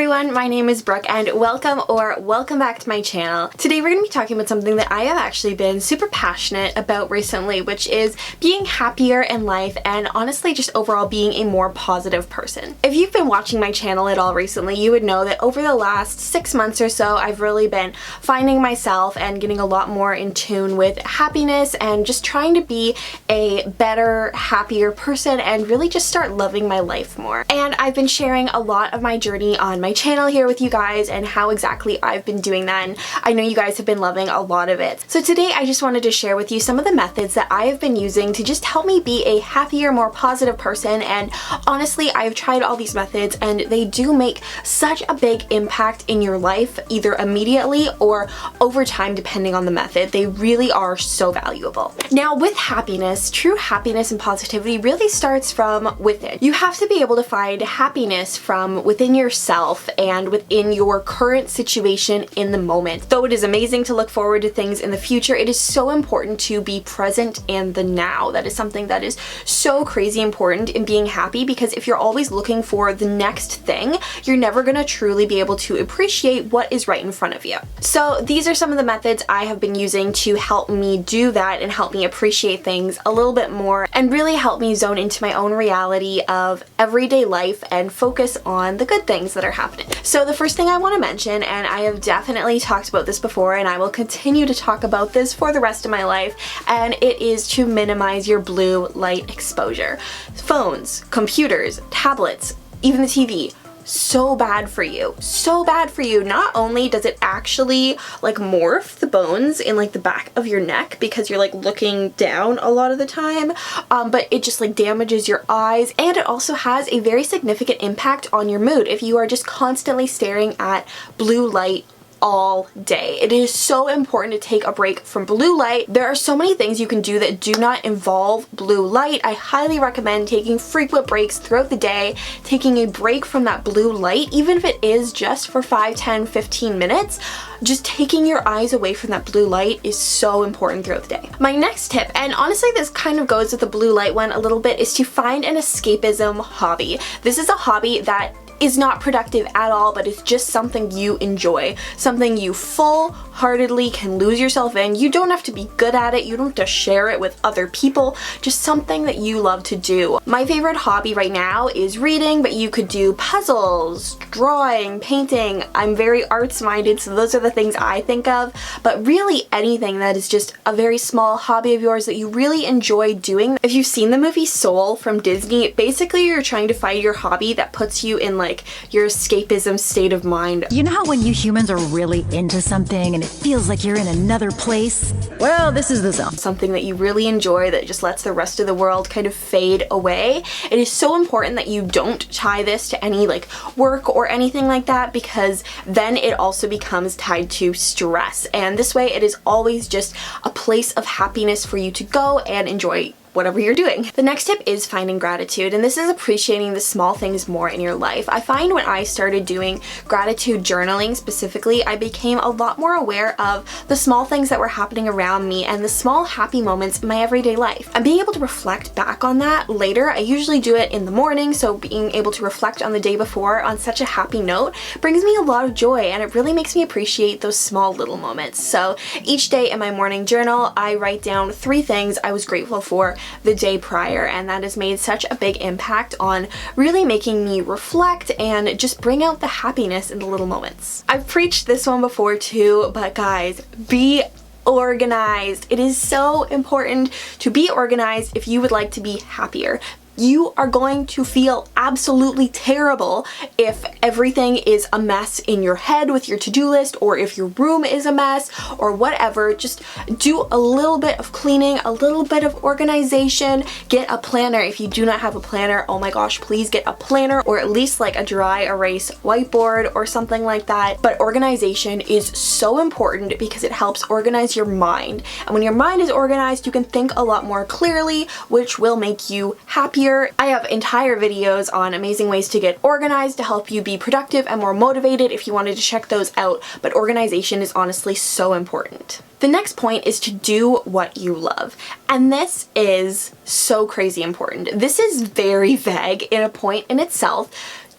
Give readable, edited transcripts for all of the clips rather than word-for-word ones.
everyone, my name is Brooke and welcome back to my channel. Today we're going to be talking about something that I have actually been super passionate about recently, which is being happier in life and honestly just overall being a more positive person. If you've been watching my channel at all recently, you would know that over the last 6 months or so I've really been finding myself and getting a lot more in tune with happiness and just trying to be a better, happier person and really just start loving my life more. And I've been sharing a lot of my journey on my channel here with you guys and how exactly I've been doing that, and I know you guys have been loving a lot of it. So today I just wanted to share with you some of the methods that I have been using to just help me be a happier, more positive person. And honestly, I've tried all these methods and they do make such a big impact in your life, either immediately or over time depending on the method. They really are so valuable. Now with happiness, true happiness and positivity really starts from within. You have to be able to find happiness from within yourself and within your current situation in the moment. Though it is amazing to look forward to things in the future, it is so important to be present in the now. That is something that is so crazy important in being happy, because if you're always looking for the next thing, you're never going to truly be able to appreciate what is right in front of you. So these are some of the methods I have been using to help me do that and help me appreciate things a little bit more and really help me zone into my own reality of everyday life and focus on the good things that are happening. So the first thing I want to mention, and I have definitely talked about this before and I will continue to talk about this for the rest of my life, and it is to minimize your blue light exposure. Phones, computers, tablets, even the TV. So bad for you. So bad for you. Not only does it actually like morph the bones in like the back of your neck because you're like looking down a lot of the time, but it just like damages your eyes, and it also has a very significant impact on your mood if you are just constantly staring at blue light all day. It is so important to take a break from blue light. There are so many things you can do that do not involve blue light. I highly recommend taking frequent breaks throughout the day, taking a break from that blue light, even if it is just for 5, 10, 15 minutes. Just taking your eyes away from that blue light is so important throughout the day. My next tip, and honestly this kind of goes with the blue light one a little bit, is to find an escapism hobby. This is a hobby that is not productive at all, but it's just something you enjoy, something you full-heartedly can lose yourself in. You don't have to be good at it, you don't have to share it with other people, just something that you love to do. My favorite hobby right now is reading, but you could do puzzles, drawing, painting. I'm very arts-minded, so those are the things I think of, but really anything that is just a very small hobby of yours that you really enjoy doing. If you've seen the movie Soul from Disney, basically you're trying to find your hobby that puts you in like your escapism state of mind. You know how when you humans are really into something and it feels like you're in another place? Well, this is the zone. Something that you really enjoy that just lets the rest of the world kind of fade away. It is so important that you don't tie this to any like work or anything like that, because then it also becomes tied to stress, and this way it is always just a place of happiness for you to go and enjoy whatever you're doing. The next tip is finding gratitude, and this is appreciating the small things more in your life. I find when I started doing gratitude journaling specifically, I became a lot more aware of the small things that were happening around me and the small happy moments in my everyday life. And being able to reflect back on that later, I usually do it in the morning, so being able to reflect on the day before on such a happy note brings me a lot of joy, and it really makes me appreciate those small little moments. So each day in my morning journal, I write down 3 things I was grateful for the day prior, and that has made such a big impact on really making me reflect and just bring out the happiness in the little moments. I've preached this one before too, but guys, be organized. It is so important to be organized if you would like to be happier. You are going to feel absolutely terrible if everything is a mess in your head with your to-do list, or if your room is a mess or whatever. Just do a little bit of cleaning, a little bit of organization. Get a planner. If you do not have a planner, oh my gosh, please get a planner, or at least like a dry erase whiteboard or something like that. But organization is so important because it helps organize your mind. And when your mind is organized, you can think a lot more clearly, which will make you happier. I have entire videos on amazing ways to get organized to help you be productive and more motivated if you wanted to check those out, but organization is honestly so important. The next point is to do what you love. And this is so crazy important. This is very vague in a point in itself.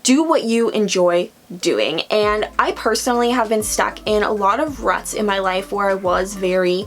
Do what you enjoy doing. And I personally have been stuck in a lot of ruts in my life where I was very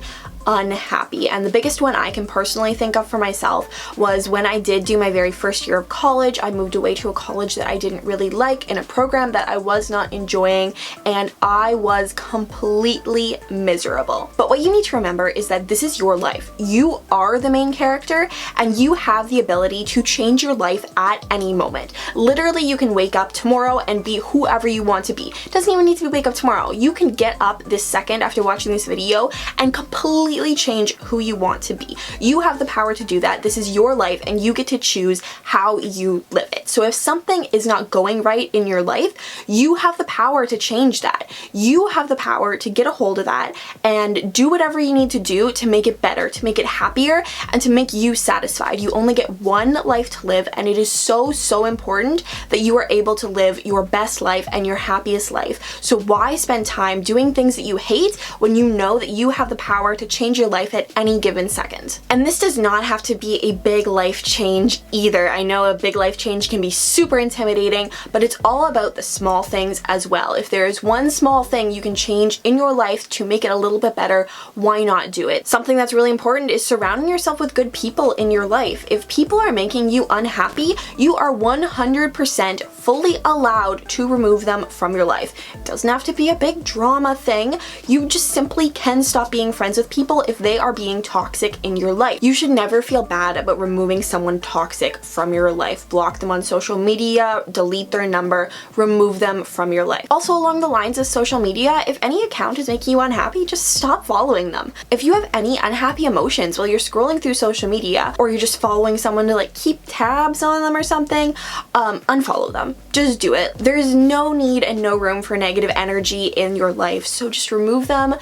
unhappy, and the biggest one I can personally think of for myself was when I did do my very first year of college. I moved away to a college that I didn't really like, in a program that I was not enjoying, and I was completely miserable. But what you need to remember is that this is your life. You are the main character, and you have the ability to change your life at any moment. Literally, you can wake up tomorrow and be whoever you want to be. It doesn't even need to be wake up tomorrow. You can get up this second after watching this video and completely change who you want to be. You have the power to do that. This is your life, and you get to choose how you live it. So if something is not going right in your life, you have the power to change that. You have the power to get a hold of that and do whatever you need to do to make it better, to make it happier, and to make you satisfied. You only get one life to live, and it is so, so important that you are able to live your best life and your happiest life. So why spend time doing things that you hate when you know that you have the power to change your life at any given second? And this does not have to be a big life change either. I know a big life change can be super intimidating, but it's all about the small things as well. If there is one small thing you can change in your life to make it a little bit better, why not do it? Something that's really important is surrounding yourself with good people in your life. If people are making you unhappy, you are 100% fully allowed to remove them from your life. It doesn't have to be a big drama thing. You just simply can stop being friends with people if they are being toxic in your life. You should never feel bad about removing someone toxic from your life. Block them on social media, delete their number, remove them from your life. Also, along the lines of social media, if any account is making you unhappy, just stop following them. If you have any unhappy emotions while you're scrolling through social media, or you're just following someone to like keep tabs on them or something, unfollow them. Just do it. There's no need and no room for negative energy in your life, so just remove them,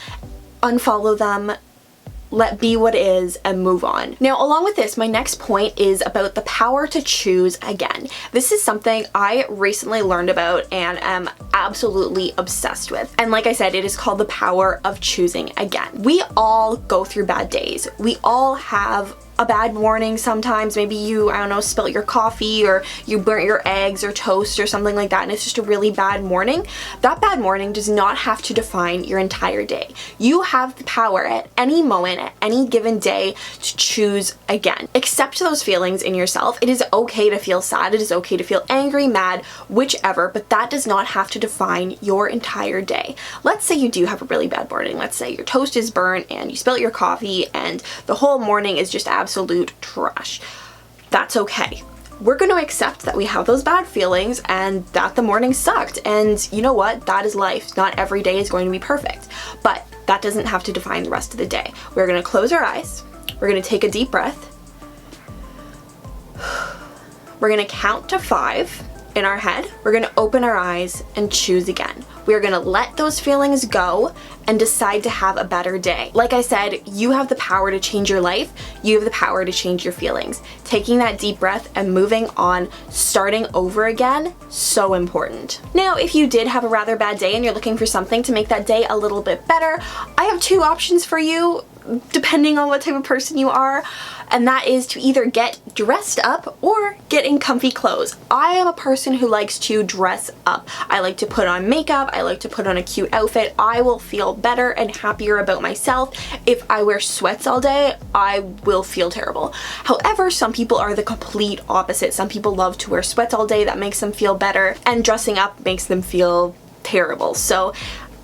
unfollow them, let be what is, and move on. Now, along with this, my next point is about the power to choose again. This is something I recently learned about and am absolutely obsessed with. And like I said, it is called the power of choosing again. We all go through bad days. We all have a bad morning sometimes. Maybe you, I don't know, spilt your coffee, or you burnt your eggs or toast or something like that, and it's just a really bad morning. That bad morning does not have to define your entire day. You have the power at any moment, at any given day, to choose again. Accept those feelings in yourself. It is okay to feel sad. It is okay to feel angry, mad, whichever, but that does not have to define your entire day. Let's say you do have a really bad morning. Let's say your toast is burnt and you spilt your coffee and the whole morning is just absolute trash. That's okay. We're going to accept that we have those bad feelings and that the morning sucked, and you know what? That is life. Not every day is going to be perfect, but that doesn't have to define the rest of the day. We're going to close our eyes. We're going to take a deep breath. We're going to count to 5 in our head. We're going to open our eyes and choose again. We are going to let those feelings go and decide to have a better day. Like I said, you have the power to change your life. You have the power to change your feelings. Taking that deep breath and moving on, starting over again, so important. Now, if you did have a rather bad day and you're looking for something to make that day a little bit better, I have 2 options for you, depending on what type of person you are, and that is to either get dressed up or get in comfy clothes. I am a person who likes to dress up. I like to put on makeup. I like to put on a cute outfit. I will feel better and happier about myself. If I wear sweats all day, I will feel terrible. However, some people are the complete opposite. Some people love to wear sweats all day. That makes them feel better, and dressing up makes them feel terrible. So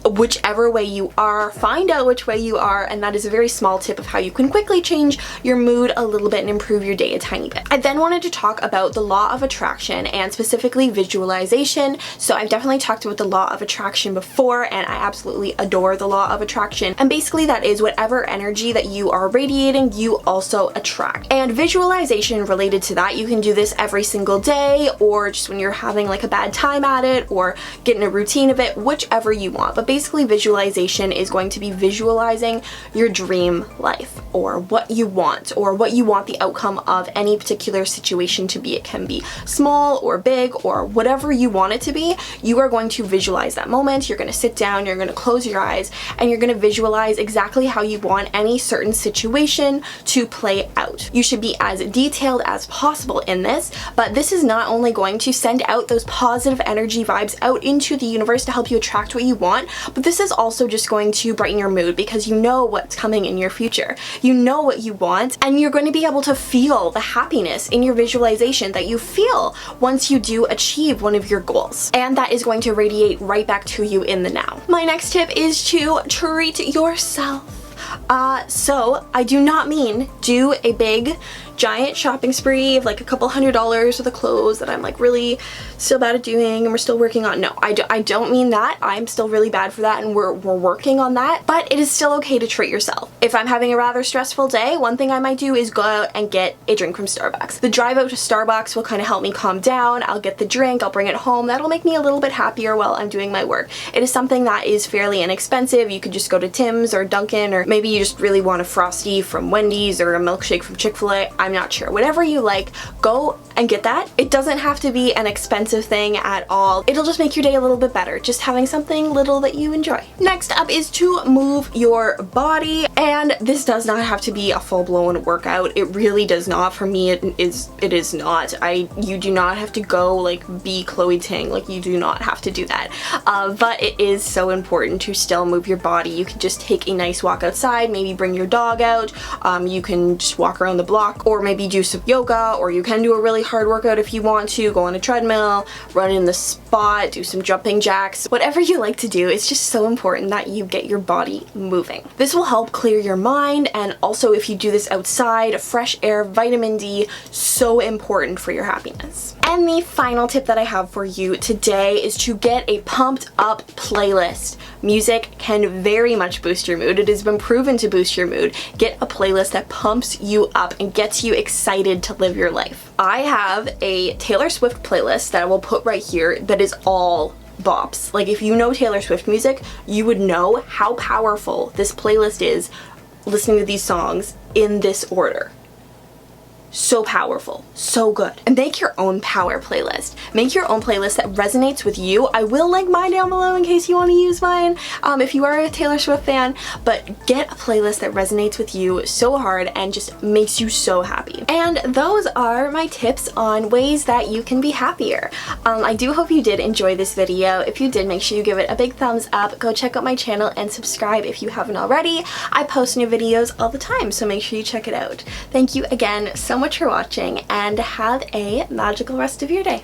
whichever way you are, find out which way you are, and that is a very small tip of how you can quickly change your mood a little bit and improve your day a tiny bit. I then wanted to talk about the law of attraction, and specifically visualization. So I've definitely talked about the law of attraction before, and I absolutely adore the law of attraction. And basically that is whatever energy that you are radiating, you also attract. And visualization related to that, you can do this every single day, or just when you're having like a bad time at it, or get in a routine of it, whichever you want. But basically visualization is going to be visualizing your dream life, or what you want the outcome of any particular situation to be. It can be small or big or whatever you want it to be. You are going to visualize that moment. You're going to sit down, you're going to close your eyes, and you're going to visualize exactly how you want any certain situation to play out. You should be as detailed as possible in this, but this is not only going to send out those positive energy vibes out into the universe to help you attract what you want, but this is also just going to brighten your mood because you know what's coming in your future. You know what you want, and you're going to be able to feel the happiness in your visualization that you feel once you do achieve one of your goals. And that is going to radiate right back to you in the now. My next tip is to treat yourself. So I do not mean do a big giant shopping spree of like a couple $100s worth of clothes that I'm like really still bad at doing and we're still working on. No, I don't mean that. I'm still really bad for that and we're working on that, but it is still okay to treat yourself. If I'm having a rather stressful day, one thing I might do is go out and get a drink from Starbucks. The drive out to Starbucks will kind of help me calm down. I'll get the drink, I'll bring it home. That'll make me a little bit happier while I'm doing my work. It is something that is fairly inexpensive. You could just go to Tim's or Dunkin', or maybe you just really want a Frosty from Wendy's or a milkshake from Chick-fil-A. I'm not sure. Whatever you like, go and get that. It doesn't have to be an expensive thing at all. It'll just make your day a little bit better, just having something little that you enjoy. Next up is to move your body, and this does not have to be a full-blown workout. It really does not. For me, it is not. You do not have to go like be Chloe Ting. Like, you do not have to do that. But it is so important to still move your body. You can just take a nice walk outside, maybe bring your dog out. You can just walk around the block, or maybe do some yoga, or you can do a really hard workout if you want to. Go on a treadmill, run in the spot, do some jumping jacks. Whatever you like to do, it's just so important that you get your body moving. This will help clear your mind, and also if you do this outside, fresh air, vitamin D, so important for your happiness. And the final tip that I have for you today is to get a pumped up playlist. Music can very much boost your mood. It has been proven to boost your mood. Get a playlist that pumps you up and gets you excited to live your life. I have a Taylor Swift playlist that I will put right here that is all bops. Like, if you know Taylor Swift music, you would know how powerful this playlist is listening to these songs in this order. So powerful, so good. And make your own power playlist. Make your own playlist that resonates with you. I will link mine down below in case you want to use mine if you are a Taylor Swift fan, but get a playlist that resonates with you so hard and just makes you so happy. And those are my tips on ways that you can be happier. I do hope you did enjoy this video. If you did, make sure you give it a big thumbs up. Go check out my channel and subscribe if you haven't already. I post new videos all the time, so make sure you check it out. Thank you again so much for watching, and have a magical rest of your day.